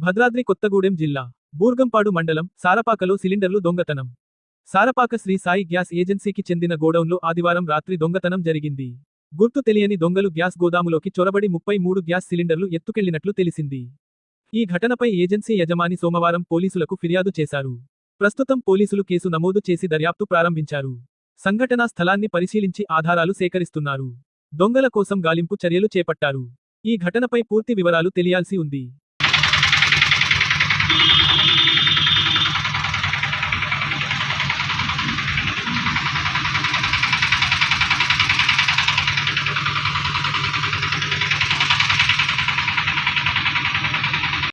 భద్రాద్రి కొత్తగూడెం జిల్లా బూర్గంపాడు మండలం సారపాకలో సిలిండర్లు దొంగతనం. సారపాక శ్రీ సాయి గ్యాస్ ఏజెన్సీకి చెందిన గోడౌన్లో ఆదివారం రాత్రి దొంగతనం జరిగింది. గుర్తు తెలియని దొంగలు గ్యాస్ గోదాములోకి చొరబడి 33 గ్యాస్ సిలిండర్లు ఎత్తుకెళ్లినట్లు తెలిసింది. ఈ ఘటనపై ఏజెన్సీ యజమాని సోమవారం పోలీసులకు ఫిర్యాదు చేశారు. ప్రస్తుతం పోలీసులు కేసు నమోదు చేసి దర్యాప్తు ప్రారంభించారు. సంఘటనా స్థలాన్ని పరిశీలించి ఆధారాలు సేకరిస్తున్నారు. దొంగల కోసం గాలింపు చర్యలు చేపట్టారు. ఈ ఘటనపై పూర్తి వివరాలు తెలియాల్సి ఉంది.